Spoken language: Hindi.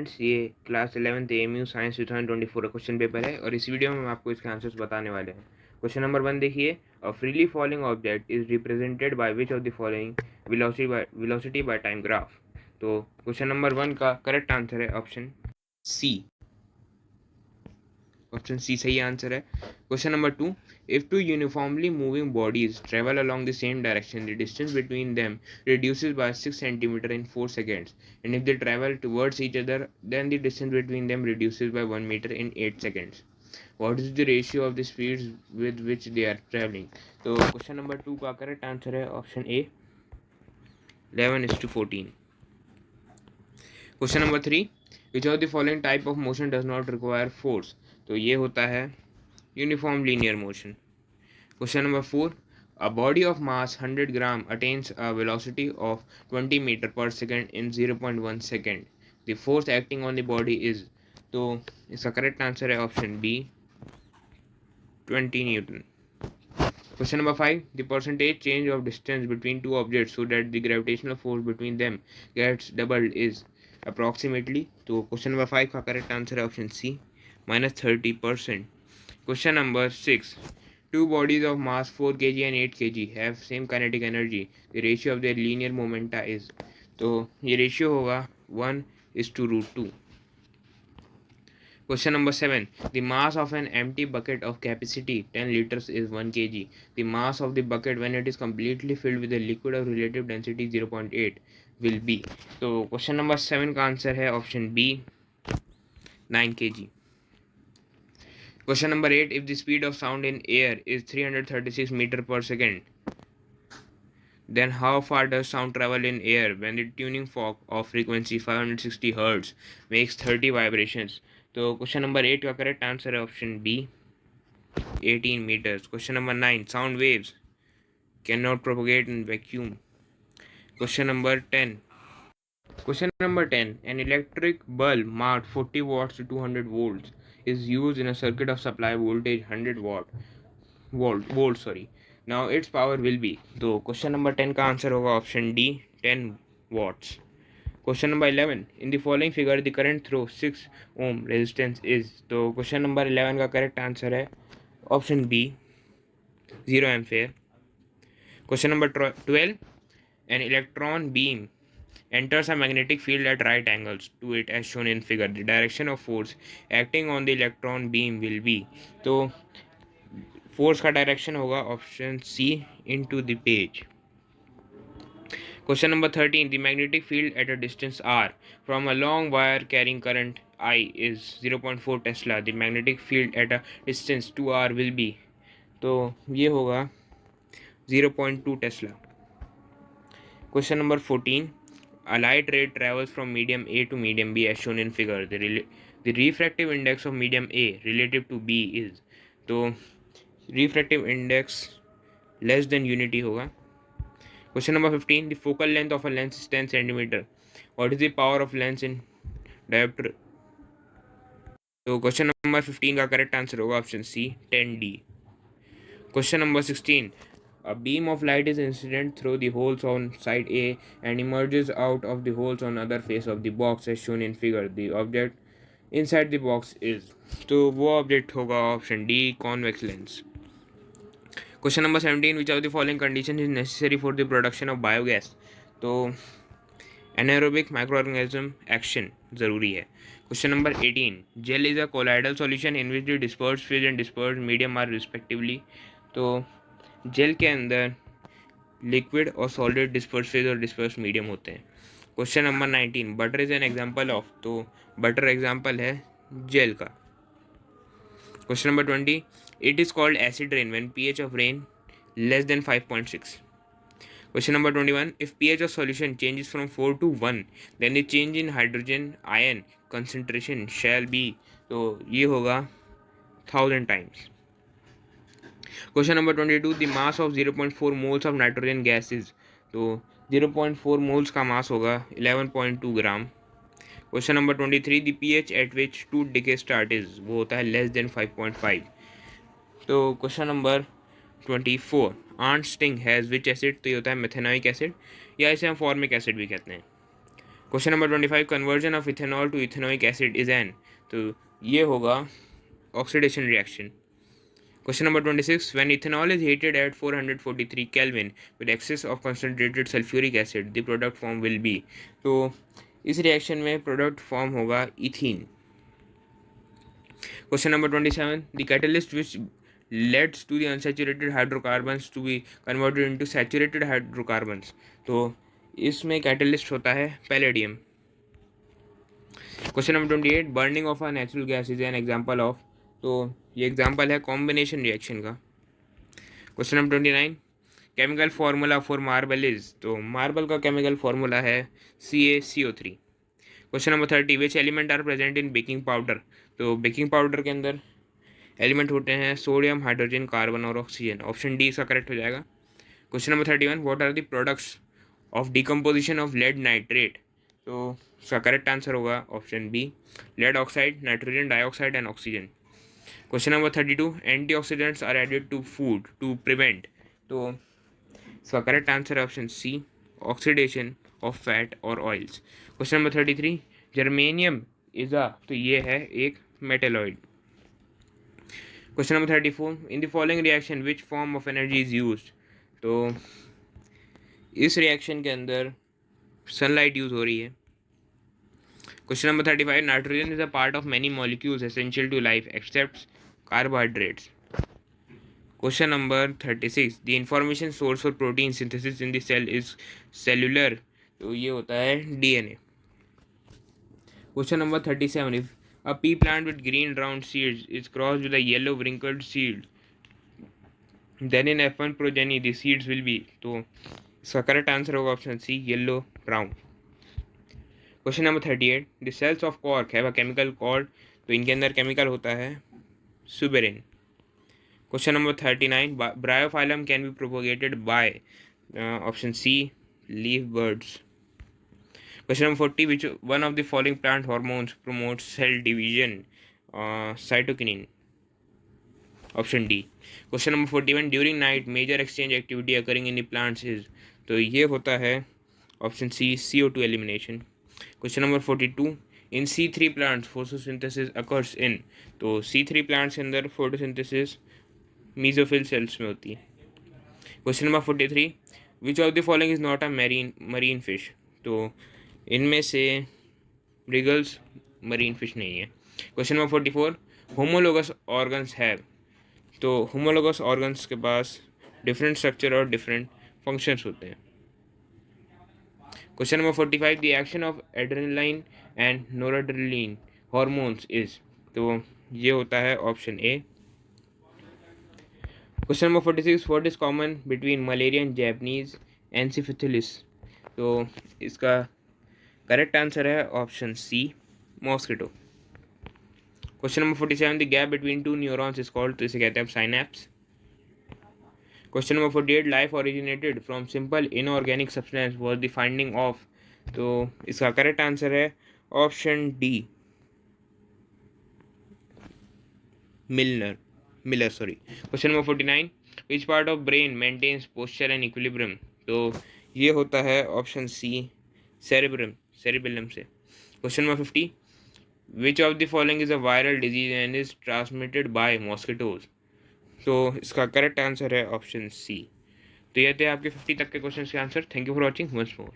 फ्रेंड्स, ये क्लास 11th एएमयू साइंस 2024 का क्वेश्चन पेपर है और इस वीडियो में हम आपको इसके आंसर्स बताने वाले हैं। क्वेश्चन नंबर 1 देखिए, a freely falling object is represented by which of the following velocity by time graph. तो क्वेश्चन नंबर 1 का करेक्ट आंसर है ऑप्शन सी। ऑप्शन सी सही आंसर है। Question number 2, if two uniformly moving bodies travel along the same direction, the distance between them reduces by 6 centimeter in 4 seconds, and if they travel towards each other, then the distance between them reduces by 1 meter in 8 seconds. What is the ratio of the speeds with which they are traveling? तो क्वेश्चन नंबर 2 का करेक्ट आंसर है option A, 11:14। Question number 3, which of the following type of motion does not require force. तो ये होता है uniform linear motion. Question number 4, a body of mass 100 gram attains a velocity of 20 meter per second in 0.1 second. The force acting on the body is, तो इसका करेक्ट आंसर है option B, 20 newton. Question number 5, the percentage change of distance between two objects so that the gravitational force between them gets doubled is approximately, तो क्वेश्चन नंबर 5 का करेक्ट आंसर है option C, -30%। Question number 6, two bodies of mass 4 kg and 8 kg have same kinetic energy. The ratio of their linear momenta is, तो ये रेशियो होगा 1:√2। Question number 7, the mass of an empty bucket of capacity 10 liters is 1 kg. The mass of the bucket when it is completely filled with a liquid of relative density 0.8 will be, तो क्वेश्चन नंबर 7 का आंसर है option B, 9 kg। Question number 8, if the speed of sound in air is 336 meter per second, then how far does sound travel in air when the tuning fork of frequency 560 Hz makes 30 vibrations? तो क्वेश्चन नंबर 8 का करेक्ट आंसर है option B, 18 meters. Question number 9, sound waves cannot propagate in vacuum. Question number 10. Question number 10. An electric bulb marked 40 watts to 200 volts is used in a circuit of supply voltage 100 volt sorry. Now its power will be, तो क्वेश्चन नंबर 10 का आंसर होगा option D, 10 watts. Question number 11, in the following figure the current through 6 ohm resistance is, तो क्वेश्चन नंबर 11 का करेक्ट आंसर है option B, 0 ampere. Question number 12, an electron beam enters a magnetic field at right angles to it as shown in figure. The direction of force acting on the electron beam will be, तो फोर्स का डायरेक्शन होगा option C, into the page. Question number 13, the magnetic field at a distance r from a long wire carrying current I is 0.4 tesla. The magnetic field at a distance 2r will be, तो ये होगा 0.2 tesla. Question number 14, a light ray travels from medium A to medium B as shown in figure. The refractive index of medium A relative to B is, तो refractive index less than unity होगा। Question number 15, the focal length of a lens is 10 centimeter. What is the power of lens in diopter? तो क्वेश्चन नंबर 15 का करेक्ट आंसर होगा option C, 10D। Question number 16, a beam of light is incident through the holes on side A and emerges out of the holes on other face of the box as shown in figure. The object inside the box is, तो वो ऑब्जेक्ट होगा option D, convex lens. Question number 17, which of the following condition is necessary for the production of biogas, तो एनारोबिक माइक्रोऑर्गेनिज्म एक्शन ज़रूरी है। Question number 18, gel is a colloidal solution in which the dispersed phase and dispersed medium are respectively, तो जेल के अंदर लिक्विड और सॉलिड डिस्पर्स फेज और डिस्पर्स मीडियम होते हैं। Question number 19, butter is an example of, तो बटर एग्जांपल है जेल का। Question number 20, it is called acid rain when pH of rain less than 5.6। Question number 21, if pH of solution changes from 4 to 1 then the change in hydrogen ion concentration shall be, तो ये होगा 1000 times. Question number 22, the mass of 0.4 moles of nitrogen gas is, तो 0.4 मोल्स का मास होगा 11.2 gram. Question number 23, the pH at which to decay start is, वो होता है लेस देन 5.5। तो question number 24, ant sting has which acid, तो ये होता है मेथेनोइक एसिड या इसे हम फॉर्मिक एसिड भी कहते हैं। Question number 25, conversion of ethanol to ethanoic acid is an, तो ये होगा oxidation reaction. Question number 26, when ethanol is heated at 443 kelvin with excess of concentrated sulphuric acid the product form will be, तो इस रिएक्शन में प्रोडक्ट फॉर्म होगा ethene. Question number 27, the catalyst which leads to the unsaturated hydrocarbons to be converted into saturated hydrocarbons, तो इसमें कैटलिस्ट होता है palladium. Question number 28, burning of a natural gas is an example of, तो ये एग्जांपल है कॉम्बिनेशन रिएक्शन का। Question number 29, chemical formula for marble is, तो मार्बल का केमिकल फार्मूला है CaCO3। Question number 30, which element are present in baking powder, तो बेकिंग पाउडर के अंदर एलिमेंट होते हैं सोडियम, हाइड्रोजन, कार्बन और ऑक्सीजन, ऑप्शन डी इसका करेक्ट हो जाएगा। Question number 31, what are the products of decomposition of lead nitrate, तो इसका करेक्ट आंसर होगा option B, lead oxide, nitrogen dioxide and oxygen. Question number 32, antioxidants are added to food to prevent, तो इसका करेक्ट आंसर है option C, oxidation of fat और oils. Question number 33, germanium is a, तो ये है एक metalloid. Question number 34, in the following reaction which form of energy is used, तो इस रिएक्शन के अंदर सनलाइट यूज हो रही है। Question number 35, nitrogen is a part of many molecules essential to life except carbohydrates. Question number 36, the information source for protein synthesis in the cell is cellular, तो ये होता है DNA। Question number 37, if a pea plant with green round seeds is crossed with a yellow wrinkled seed, then in F1 progeny the seeds will be, तो इसका करेक्ट आंसर होगा option C, yellow brown. Question number 38, the cells of cork have a chemical called, तो इनके अंदर केमिकल होता है suberin. Question number 39, bryophyllum can be propagated by, option C, leaf birds. Question number 40, which one of the following plant hormones promotes cell division? Cytokinin. Option D. Question number 41, during night major exchange activity occurring in the plants is, तो ये होता है option C, CO2 elimination. Question number 42, in C3 plants photosynthesis occurs in, तो C3 plants के अंदर photosynthesis mesophil cells में होती है। Question number 43, which of the following is not a marine fish, तो इनमें से ब्रिगल्स मरीन फिश नहीं है। क्वेश्चन नंबर 44, होमोलोगस ऑर्गन्स है, तो होमोलोगस ऑर्गन्स के पास डिफरेंट स्ट्रक्चर और डिफरेंट फंक्शंस होते हैं। Question number 45, the action of adrenaline and noradrenaline hormones is, तो ये होता है option A. Question number 46, what is common between malaria and Japanese encephalitis, तो इसका करेक्ट आंसर है option C, mosquito. Question number 47, the gap between two neurons is called, तो इसे कहते हैं synapse. Question number 48, life originated from simple inorganic substance was the finding of, तो इसका करेक्ट आंसर है option D, Miller sorry. Question number 49, which part of brain maintains posture and equilibrium, तो ये होता है ऑप्शन सी, सेरेबेलम से। Question number 50, which of the following is a viral disease and is transmitted by mosquitoes, तो इसका करेक्ट आंसर है ऑप्शन सी। तो ये थे आपके 50 तक के क्वेश्चन के answer. Thank you for watching once more.